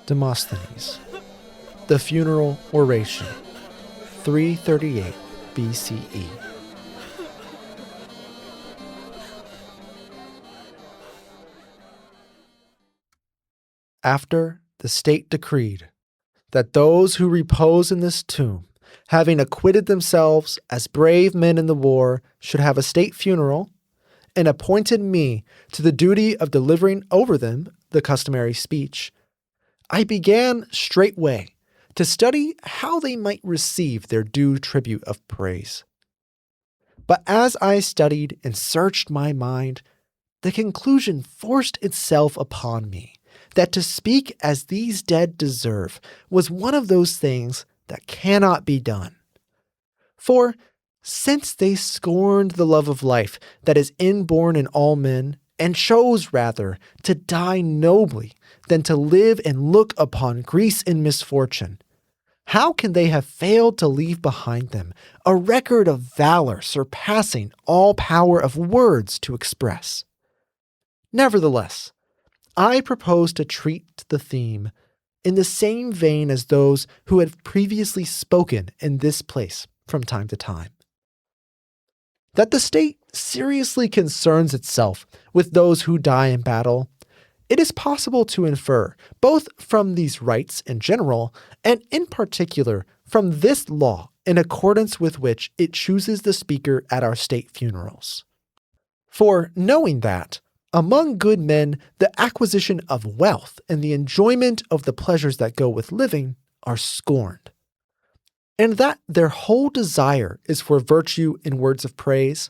Demosthenes. The Funeral Oration, 338 BCE. After the state decreed that those who repose in this tomb, having acquitted themselves as brave men in the war, should have a state funeral, and appointed me to the duty of delivering over them the customary speech, I began straightway to study how they might receive their due tribute of praise. But as I studied and searched my mind, the conclusion forced itself upon me that to speak as these dead deserve was one of those things that cannot be done. For since they scorned the love of life that is inborn in all men, and chose rather to die nobly than to live and look upon grief and misfortune, how can they have failed to leave behind them a record of valor surpassing all power of words to express? Nevertheless, I propose to treat the theme in the same vein as those who had previously spoken in this place from time to time. That the state seriously concerns itself with those who die in battle, it is possible to infer both from these rites in general and in particular from this law in accordance with which it chooses the speaker at our state funerals. For knowing that, among good men, the acquisition of wealth and the enjoyment of the pleasures that go with living are scorned, and that their whole desire is for virtue in words of praise,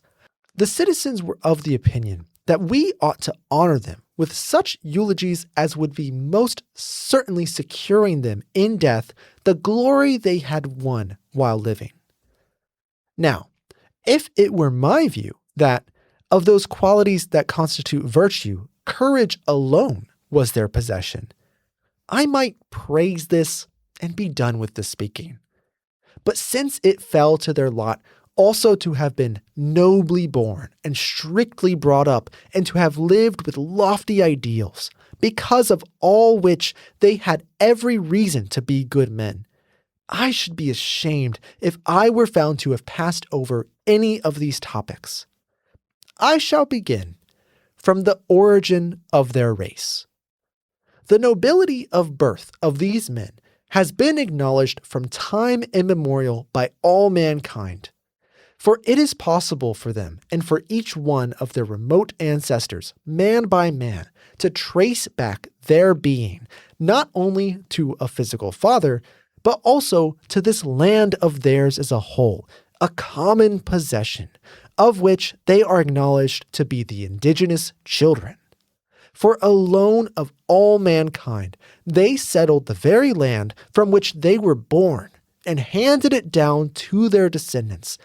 the citizens were of the opinion that we ought to honor them with such eulogies as would be most certainly securing them in death the glory they had won while living. Now, if it were my view that of those qualities that constitute virtue, courage alone was their possession, I might praise this and be done with the speaking. But since it fell to their lot also to have been nobly born and strictly brought up, and to have lived with lofty ideals, because of all which they had every reason to be good men, I should be ashamed if I were found to have passed over any of these topics. I shall begin from the origin of their race. The nobility of birth of these men has been acknowledged from time immemorial by all mankind, for it is possible for them and for each one of their remote ancestors, man by man, to trace back their being not only to a physical father, but also to this land of theirs as a whole, a common possession, of which they are acknowledged to be the indigenous children. For alone of all mankind, they settled the very land from which they were born and handed it down to their descendants,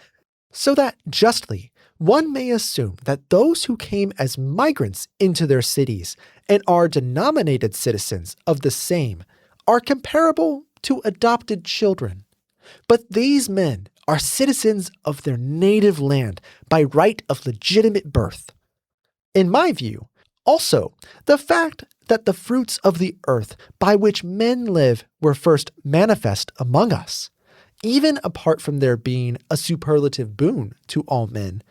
so that justly one may assume that those who came as migrants into their cities and are denominated citizens of the same are comparable to adopted children. But these men are citizens of their native land by right of legitimate birth. In my view, also, the fact that the fruits of the earth by which men live were first manifest among us, even apart from their being a superlative boon to all men,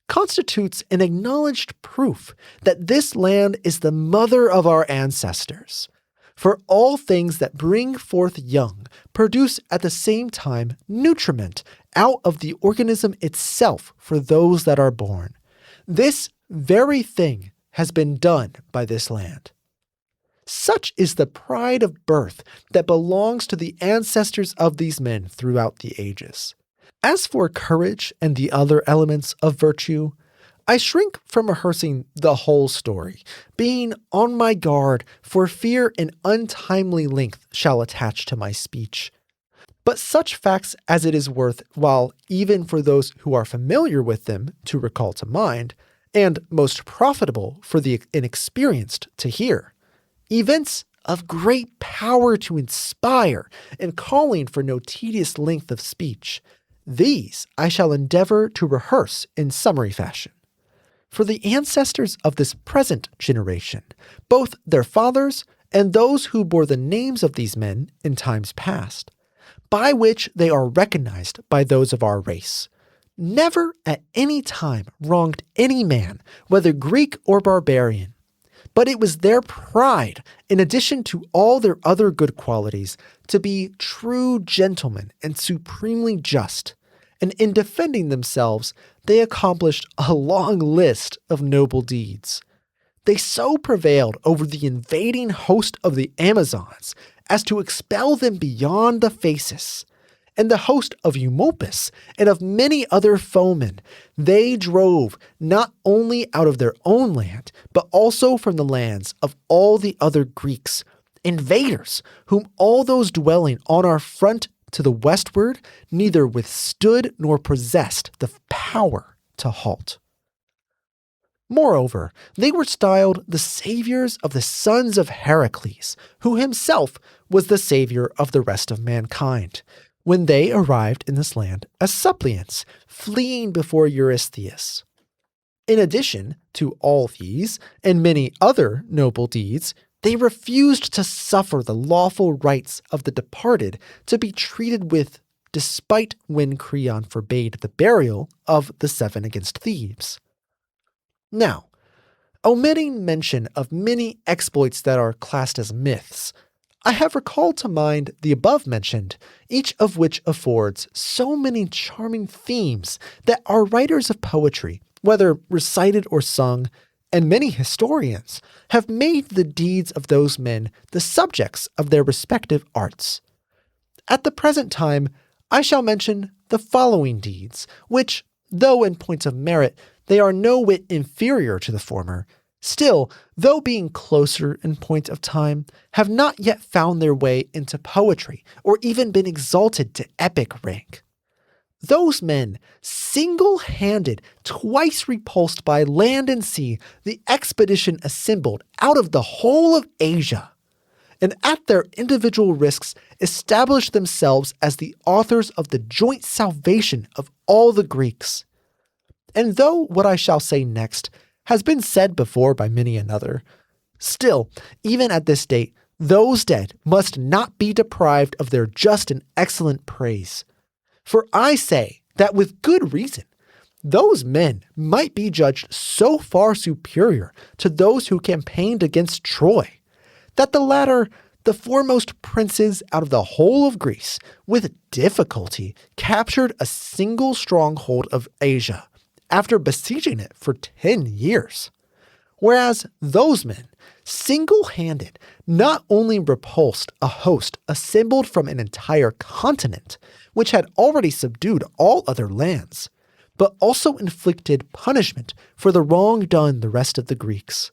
constitutes an acknowledged proof that this land is the mother of our ancestors. For all things that bring forth young produce at the same time nutriment out of the organism itself for those that are born. This very thing has been done by this land. Such is the pride of birth that belongs to the ancestors of these men throughout the ages. As for courage and the other elements of virtue, I shrink from rehearsing the whole story, being on my guard for fear an untimely length shall attach to my speech. But such facts as it is worth while even for those who are familiar with them to recall to mind, and most profitable for the inexperienced to hear. Events of great power to inspire and calling for no tedious length of speech. These I shall endeavor to rehearse in summary fashion. For the ancestors of this present generation, both their fathers and those who bore the names of these men in times past, by which they are recognized by those of our race, never at any time wronged any man, whether Greek or barbarian. But it was their pride, in addition to all their other good qualities, to be true gentlemen and supremely just, and in defending themselves, they accomplished a long list of noble deeds. They so prevailed over the invading host of the Amazons as to expel them beyond the Phasis, and the host of Eumolpus and of many other foemen they drove not only out of their own land, but also from the lands of all the other Greeks, invaders, whom all those dwelling on our front to the westward neither withstood nor possessed the power to halt. Moreover, they were styled the saviors of the sons of Heracles, who himself was the savior of the rest of mankind, when they arrived in this land as suppliants, fleeing before Eurystheus. In addition to all these and many other noble deeds, they refused to suffer the lawful rights of the departed to be treated with, despite when Creon forbade the burial of the 7 against Thebes. Now, omitting mention of many exploits that are classed as myths, I have recalled to mind the above-mentioned, each of which affords so many charming themes that our writers of poetry, whether recited or sung, and many historians, have made the deeds of those men the subjects of their respective arts. At the present time, I shall mention the following deeds, which, though in point of merit they are no whit inferior to the former, still, though being closer in point of time, have not yet found their way into poetry or even been exalted to epic rank. Those men, single-handed, twice repulsed by land and sea the expedition assembled out of the whole of Asia, and at their individual risks established themselves as the authors of the joint salvation of all the Greeks. And though what I shall say next has been said before by many another, still, even at this date, those dead must not be deprived of their just and excellent praise. For I say that with good reason, those men might be judged so far superior to those who campaigned against Troy, that the latter, the foremost princes out of the whole of Greece, with difficulty captured a single stronghold of Asia, after besieging it for 10 years. Whereas those men, single-handed, not only repulsed a host assembled from an entire continent, which had already subdued all other lands, but also inflicted punishment for the wrong done the rest of the Greeks.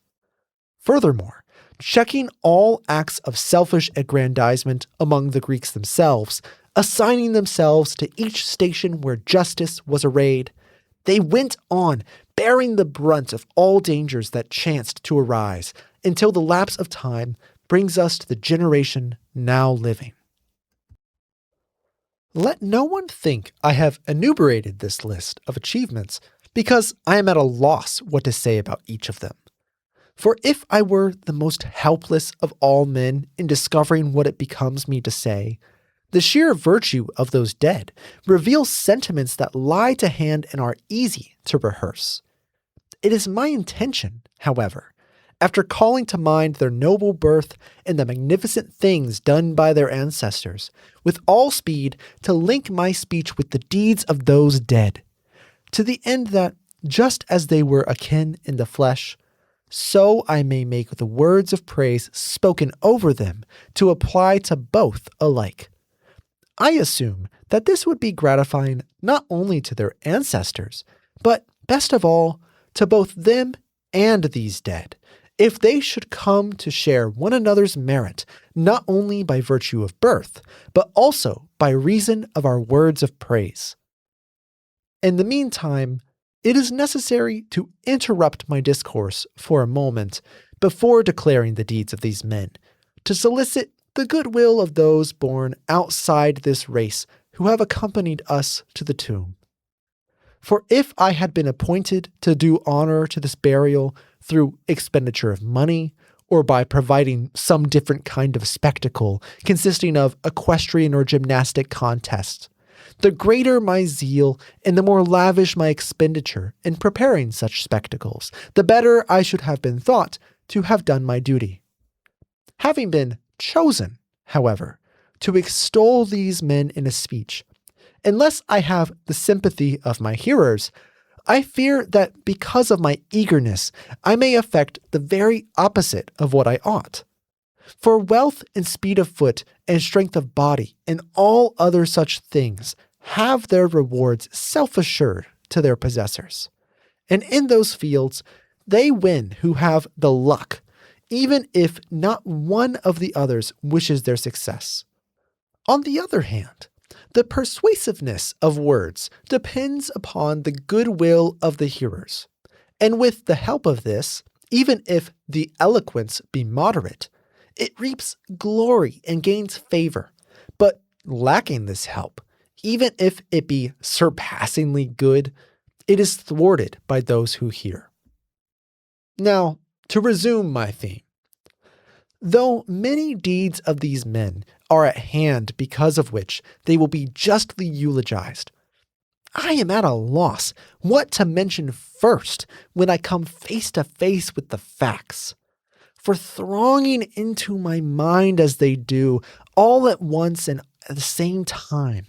Furthermore, checking all acts of selfish aggrandizement among the Greeks themselves, assigning themselves to each station where justice was arrayed, they went on bearing the brunt of all dangers that chanced to arise until the lapse of time brings us to the generation now living. Let no one think I have enumerated this list of achievements because I am at a loss what to say about each of them. For if I were the most helpless of all men in discovering what it becomes me to say, the sheer virtue of those dead reveals sentiments that lie to hand and are easy to rehearse. It is my intention, however, after calling to mind their noble birth and the magnificent things done by their ancestors, with all speed to link my speech with the deeds of those dead, to the end that, just as they were akin in the flesh, so I may make the words of praise spoken over them to apply to both alike. I assume that this would be gratifying not only to their ancestors, but, best of all, to both them and these dead, if they should come to share one another's merit, not only by virtue of birth, but also by reason of our words of praise. In the meantime, it is necessary to interrupt my discourse for a moment before declaring the deeds of these men, to solicit the goodwill of those born outside this race who have accompanied us to the tomb. For if I had been appointed to do honor to this burial through expenditure of money, or by providing some different kind of spectacle consisting of equestrian or gymnastic contests, the greater my zeal and the more lavish my expenditure in preparing such spectacles, the better I should have been thought to have done my duty. Having been chosen, however, to extol these men in a speech, unless I have the sympathy of my hearers, I fear that because of my eagerness, I may effect the very opposite of what I ought. For wealth and speed of foot and strength of body and all other such things have their rewards self-assured to their possessors. And in those fields, they win who have the luck, even if not one of the others wishes their success. On the other hand, the persuasiveness of words depends upon the goodwill of the hearers, and with the help of this, even if the eloquence be moderate, it reaps glory and gains favor. But lacking this help, even if it be surpassingly good, it is thwarted by those who hear. Now, to resume my theme. Though many deeds of these men are at hand because of which they will be justly eulogized, I am at a loss what to mention first when I come face to face with the facts. For thronging into my mind as they do, all at once and at the same time,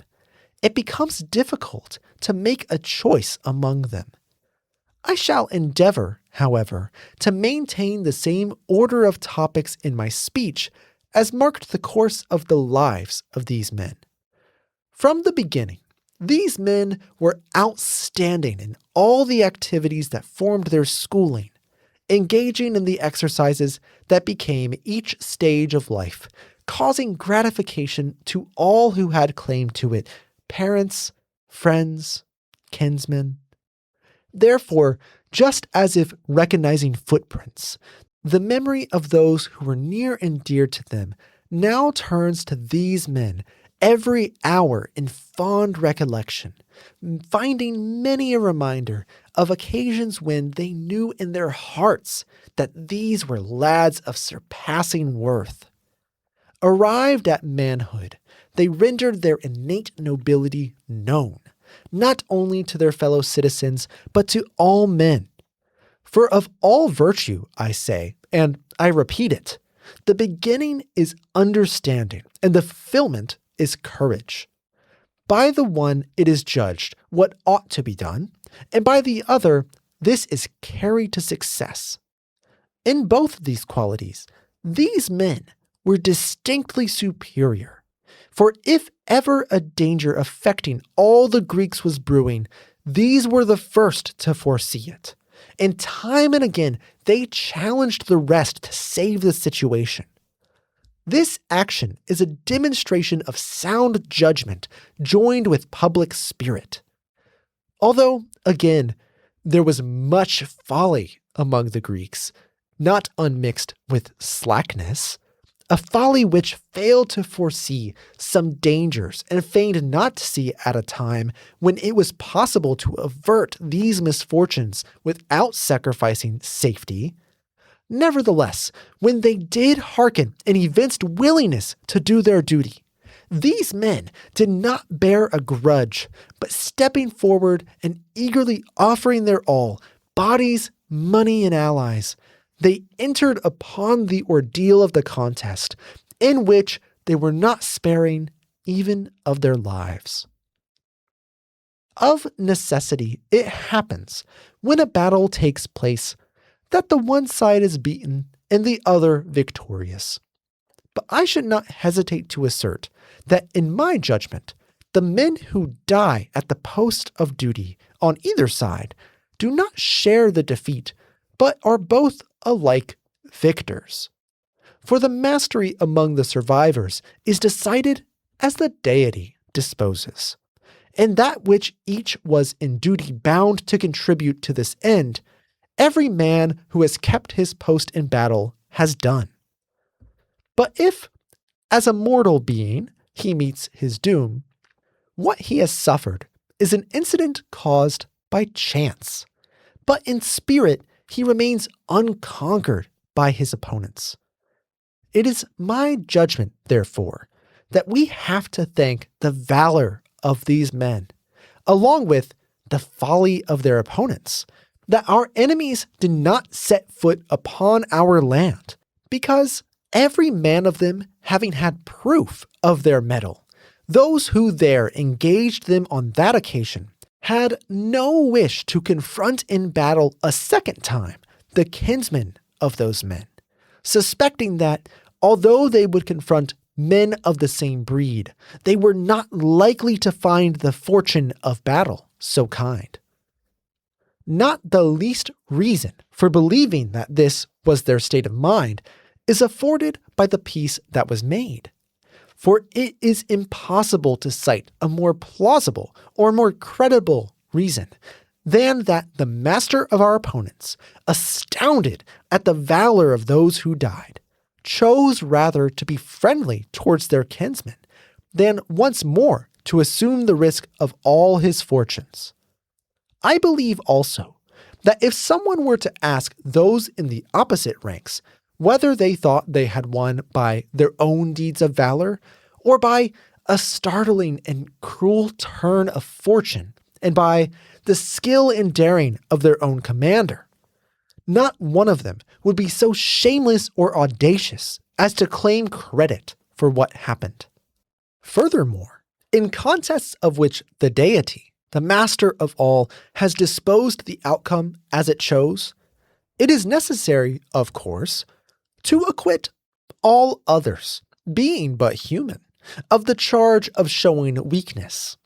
it becomes difficult to make a choice among them. I shall endeavor, however, to maintain the same order of topics in my speech as marked the course of the lives of these men. From the beginning, these men were outstanding in all the activities that formed their schooling, engaging in the exercises that became each stage of life, causing gratification to all who had claim to it, parents, friends, kinsmen. Therefore, just as if recognizing footprints, the memory of those who were near and dear to them now turns to these men every hour in fond recollection, finding many a reminder of occasions when they knew in their hearts that these were lads of surpassing worth. Arrived at manhood, they rendered their innate nobility known, not only to their fellow citizens, but to all men. For of all virtue, I say, and I repeat it, the beginning is understanding, and the fulfillment is courage. By the one it is judged what ought to be done, and by the other this is carried to success. In both of these qualities, these men were distinctly superior. For if ever a danger affecting all the Greeks was brewing, these were the first to foresee it. And time and again, they challenged the rest to save the situation. This action is a demonstration of sound judgment joined with public spirit. Although, again, there was much folly among the Greeks, not unmixed with slackness, a folly which failed to foresee some dangers and feigned not to see at a time when it was possible to avert these misfortunes without sacrificing safety. Nevertheless, when they did hearken and evinced willingness to do their duty, these men did not bear a grudge, but stepping forward and eagerly offering their all, bodies, money, and allies, they entered upon the ordeal of the contest, in which they were not sparing even of their lives. Of necessity, it happens, when a battle takes place, that the one side is beaten and the other victorious. But I should not hesitate to assert that, in my judgment, the men who die at the post of duty on either side do not share the defeat, but are both alike victors. For the mastery among the survivors is decided as the deity disposes, and that which each was in duty bound to contribute to this end, every man who has kept his post in battle has done. But if, as a mortal being, he meets his doom, what he has suffered is an incident caused by chance, but in spirit he remains unconquered by his opponents. It is my judgment, therefore, that we have to thank the valor of these men, along with the folly of their opponents, that our enemies did not set foot upon our land, because every man of them having had proof of their mettle, those who there engaged them on that occasion had no wish to confront in battle a second time the kinsmen of those men, suspecting that, although they would confront men of the same breed, they were not likely to find the fortune of battle so kind. Not the least reason for believing that this was their state of mind is afforded by the peace that was made. For it is impossible to cite a more plausible or more credible reason than that the master of our opponents, astounded at the valor of those who died, chose rather to be friendly towards their kinsmen than once more to assume the risk of all his fortunes. I believe also that if someone were to ask those in the opposite ranks whether they thought they had won by their own deeds of valor or by a startling and cruel turn of fortune and by the skill and daring of their own commander, not one of them would be so shameless or audacious as to claim credit for what happened. Furthermore, in contests of which the deity, the master of all, has disposed the outcome as it chose, it is necessary, of course, to acquit all others, being but human, of the charge of showing weakness.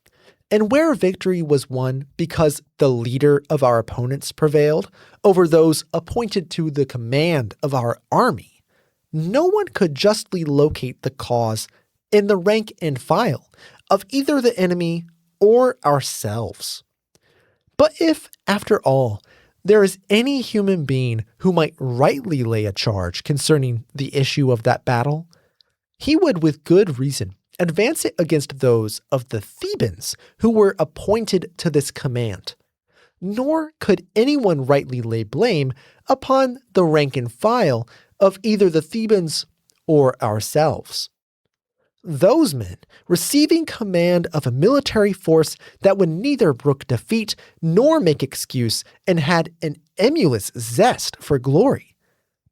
And where victory was won because the leader of our opponents prevailed over those appointed to the command of our army, no one could justly locate the cause in the rank and file of either the enemy or ourselves. But if, after all, there is any human being who might rightly lay a charge concerning the issue of that battle, he would with good reason advance it against those of the Thebans who were appointed to this command. Nor could anyone rightly lay blame upon the rank and file of either the Thebans or ourselves. Those men, receiving command of a military force that would neither brook defeat nor make excuse and had an emulous zest for glory,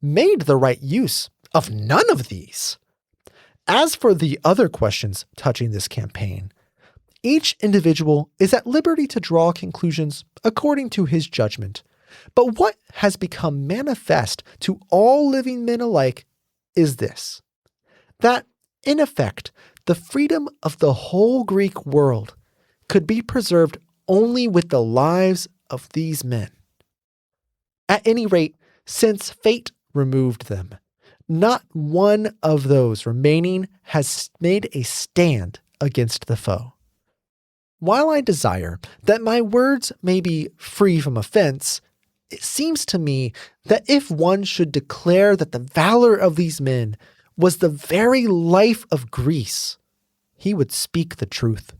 made the right use of none of these. As for the other questions touching this campaign, each individual is at liberty to draw conclusions according to his judgment. But what has become manifest to all living men alike is this, that in effect, the freedom of the whole Greek world could be preserved only with the lives of these men. At any rate, since fate removed them, not one of those remaining has made a stand against the foe. While I desire that my words may be free from offense, it seems to me that if one should declare that the valor of these men was the very life of Greece, he would speak the truth.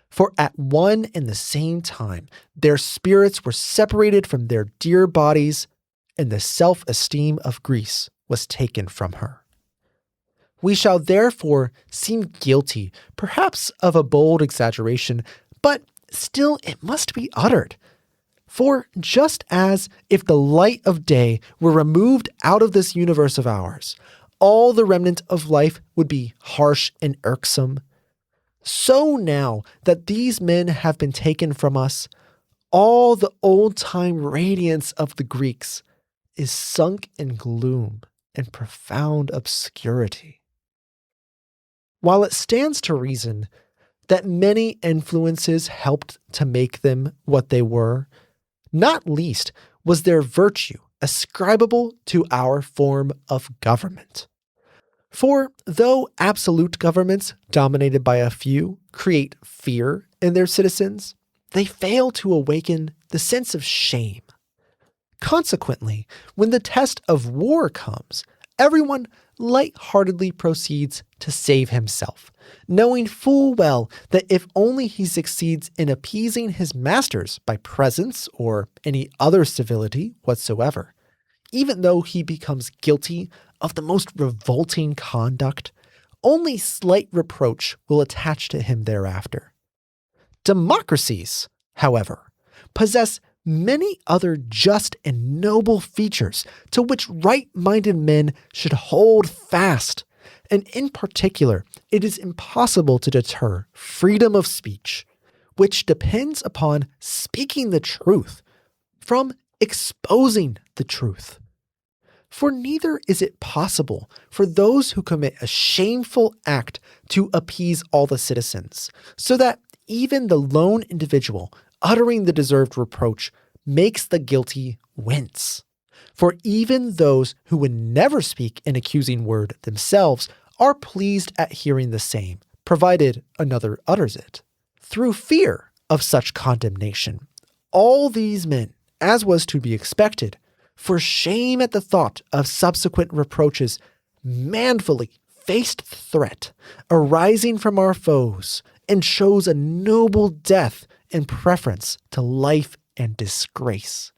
For at one and the same time, their spirits were separated from their dear bodies, and the self-esteem of Greece was taken from her. We shall therefore seem guilty, perhaps of a bold exaggeration, but still it must be uttered. For just as if the light of day were removed out of this universe of ours, all the remnant of life would be harsh and irksome, so now that these men have been taken from us, all the old-time radiance of the Greeks is sunk in gloom and profound obscurity. While it stands to reason that many influences helped to make them what they were, not least was their virtue ascribable to our form of government. For though absolute governments dominated by a few create fear in their citizens, they fail to awaken the sense of shame. Consequently, when the test of war comes, everyone light-heartedly proceeds to save himself, knowing full well that if only he succeeds in appeasing his masters by presents or any other civility whatsoever, even though he becomes guilty of the most revolting conduct, only slight reproach will attach to him thereafter. Democracies, however, possess many other just and noble features to which right-minded men should hold fast, and in particular, it is impossible to deter freedom of speech, which depends upon speaking the truth, from exposing the truth. For neither is it possible for those who commit a shameful act to appease all the citizens, so that even the lone individual uttering the deserved reproach makes the guilty wince. For even those who would never speak an accusing word themselves are pleased at hearing the same, provided another utters it. Through fear of such condemnation, all these men, as was to be expected, for shame at the thought of subsequent reproaches, manfully faced the threat arising from our foes, and chose a noble death in preference to life and disgrace.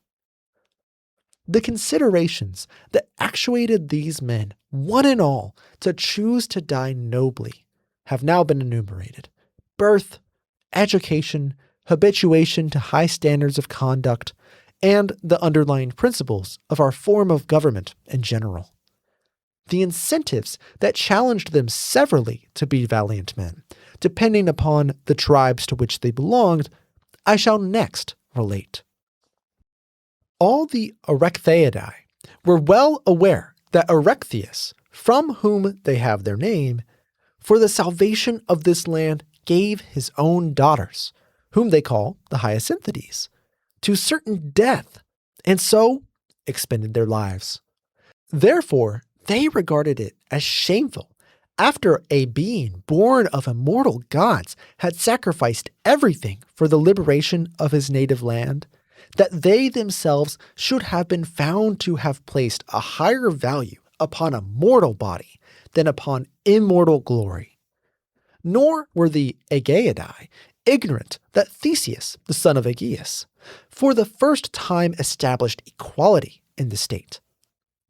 The considerations that actuated these men, one and all, to choose to die nobly, have now been enumerated. Birth, education, habituation to high standards of conduct, and the underlying principles of our form of government in general. The incentives that challenged them severally to be valiant men, depending upon the tribes to which they belonged, I shall next relate. All the Erechtheidae were well aware that Erechtheus, from whom they have their name, for the salvation of this land gave his own daughters, whom they call the Hyacinthidæ, to certain death, and so expended their lives. Therefore, they regarded it as shameful, after a being born of immortal gods had sacrificed everything for the liberation of his native land, that they themselves should have been found to have placed a higher value upon a mortal body than upon immortal glory. Nor were the Aegaeidae ignorant that Theseus, the son of Aegeus, for the first time established equality in the state.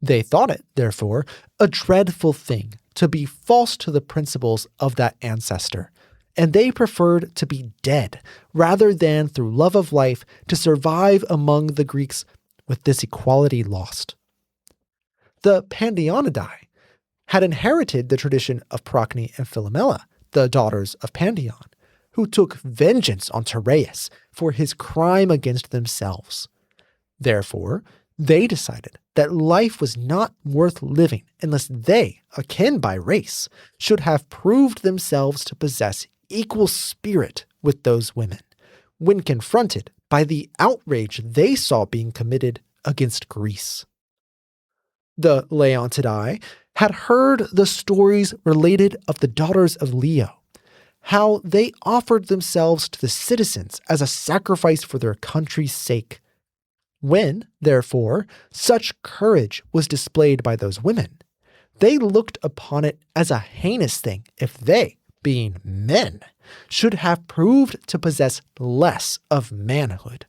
They thought it, therefore, a dreadful thing to be false to the principles of that ancestor, and they preferred to be dead rather than, through love of life, to survive among the Greeks with this equality lost. The Pandionidae had inherited the tradition of Procne and Philomela, the daughters of Pandion, who took vengeance on Tereus for his crime against themselves. Therefore, they decided that life was not worth living unless they, akin by race, should have proved themselves to possess equal spirit with those women, when confronted by the outrage they saw being committed against Greece. The Leontidae had heard the stories related of the daughters of Leo, how they offered themselves to the citizens as a sacrifice for their country's sake. When, therefore, such courage was displayed by those women, they looked upon it as a heinous thing if they, being men, should have proved to possess less of manhood.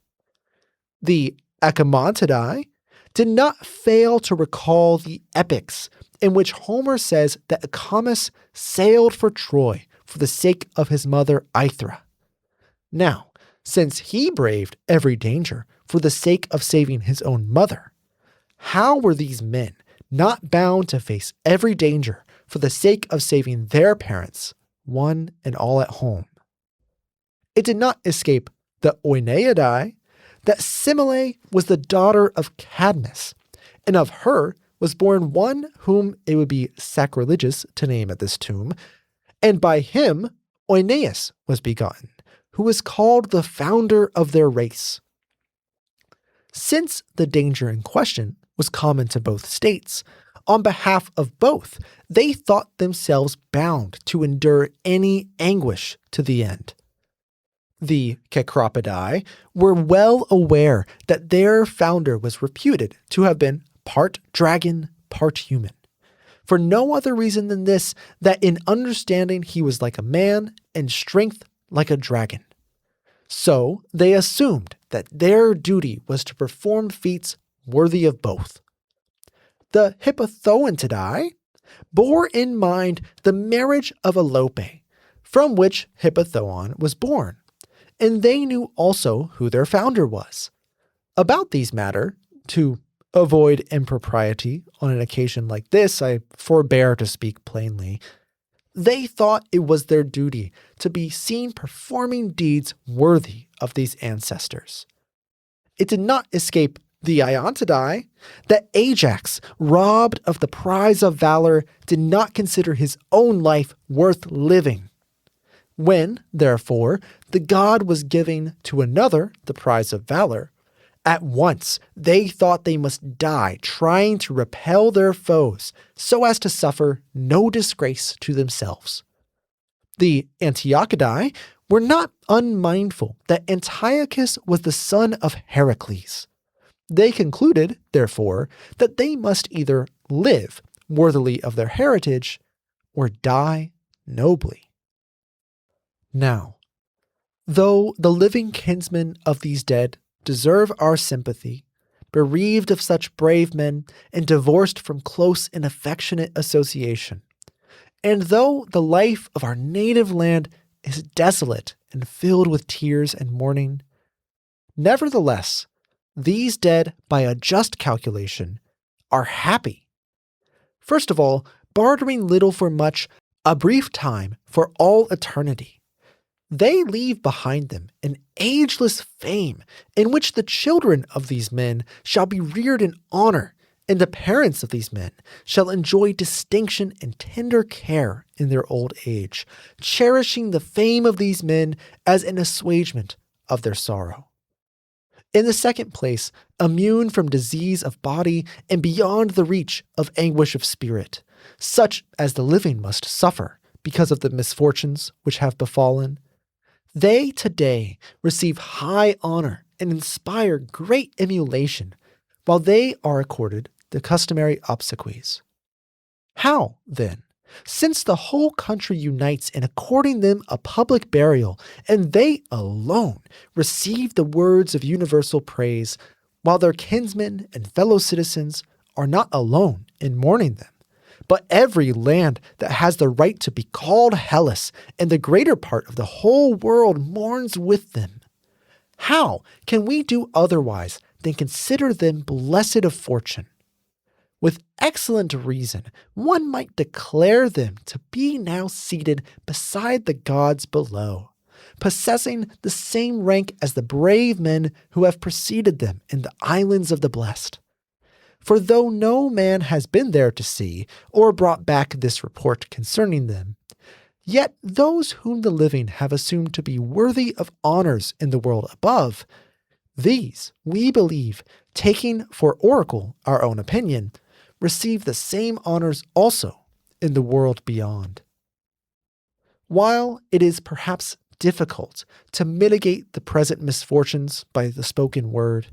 The Achaemontidae did not fail to recall the epics in which Homer says that Acamas sailed for Troy for the sake of his mother Aethra. Now, since he braved every danger for the sake of saving his own mother, how were these men not bound to face every danger for the sake of saving their parents, one and all at home? It did not escape the Oeneidae that Semele was the daughter of Cadmus, and of her was born one whom it would be sacrilegious to name at this tomb, and by him Oeneus was begotten, who was called the founder of their race. Since the danger in question was common to both states, on behalf of both, they thought themselves bound to endure any anguish to the end. The Cecropidae were well aware that their founder was reputed to have been part dragon, part human, for no other reason than this, that in understanding he was like a man, and strength like a dragon. So they assumed that their duty was to perform feats worthy of both. The Hippothoontidae bore in mind the marriage of Alope, from which Hippothoon was born, and they knew also who their founder was. About these matter, to avoid impropriety on an occasion like this, I forbear to speak plainly. They thought it was their duty to be seen performing deeds worthy of these ancestors. It did not escape the Iontidae that Ajax, robbed of the prize of valor, did not consider his own life worth living. When, therefore, the god was giving to another the prize of valor, at once they thought they must die trying to repel their foes so as to suffer no disgrace to themselves. The Antiochidae were not unmindful that Antiochus was the son of Heracles. They concluded, therefore, that they must either live worthily of their heritage or die nobly. Now, though the living kinsmen of these dead deserve our sympathy, bereaved of such brave men and divorced from close and affectionate association, and though the life of our native land is desolate and filled with tears and mourning, nevertheless, these dead, by a just calculation, are happy. First of all, bartering little for much, a brief time for all eternity. They leave behind them an ageless fame in which the children of these men shall be reared in honor, and the parents of these men shall enjoy distinction and tender care in their old age, cherishing the fame of these men as an assuagement of their sorrow. In the second place, immune from disease of body and beyond the reach of anguish of spirit, such as the living must suffer because of the misfortunes which have befallen, they today receive high honor and inspire great emulation, while they are accorded the customary obsequies. How, then, since the whole country unites in according them a public burial, and they alone receive the words of universal praise, while their kinsmen and fellow citizens are not alone in mourning them, but every land that has the right to be called Hellas and the greater part of the whole world mourns with them? How can we do otherwise than consider them blessed of fortune? With excellent reason, one might declare them to be now seated beside the gods below, possessing the same rank as the brave men who have preceded them in the islands of the blessed. For though no man has been there to see or brought back this report concerning them, yet those whom the living have assumed to be worthy of honors in the world above, these, we believe, taking for oracle our own opinion, receive the same honors also in the world beyond. While it is perhaps difficult to mitigate the present misfortunes by the spoken word,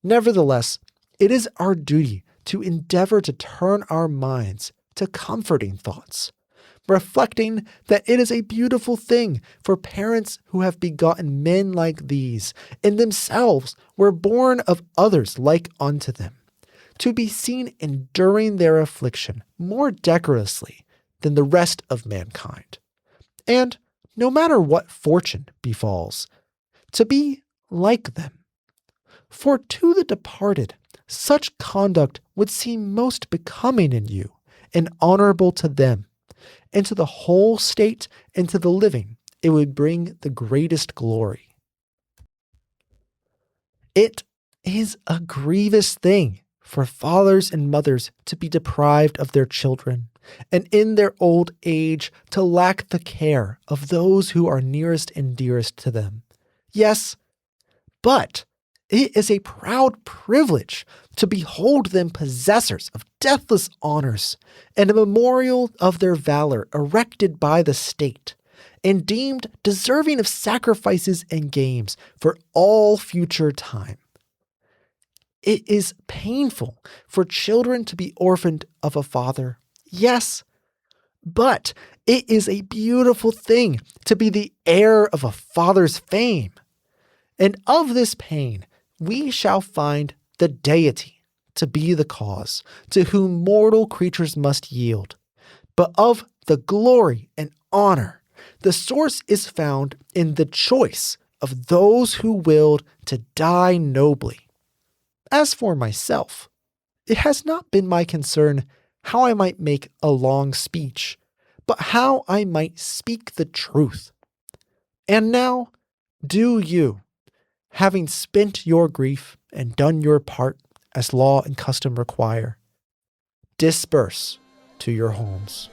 nevertheless, it is our duty to endeavor to turn our minds to comforting thoughts, reflecting that it is a beautiful thing for parents who have begotten men like these, and themselves were born of others like unto them, to be seen enduring their affliction more decorously than the rest of mankind, and, no matter what fortune befalls, to be like them. For to the departed, such conduct would seem most becoming in you and honorable to them, and to the whole state and to the living it would bring the greatest glory. It is a grievous thing for fathers and mothers to be deprived of their children, and in their old age to lack the care of those who are nearest and dearest to them. Yes, but it is a proud privilege to behold them possessors of deathless honors, and a memorial of their valor erected by the state, and deemed deserving of sacrifices and games for all future time. It is painful for children to be orphaned of a father, yes, but it is a beautiful thing to be the heir of a father's fame. And of this pain we shall find the deity to be the cause, to whom mortal creatures must yield, but of the glory and honor. The source is found in the choice of those who willed to die nobly. As for myself, it has not been my concern how I might make a long speech, but how I might speak the truth. And now, do you, having spent your grief and done your part as law and custom require, disperse to your homes.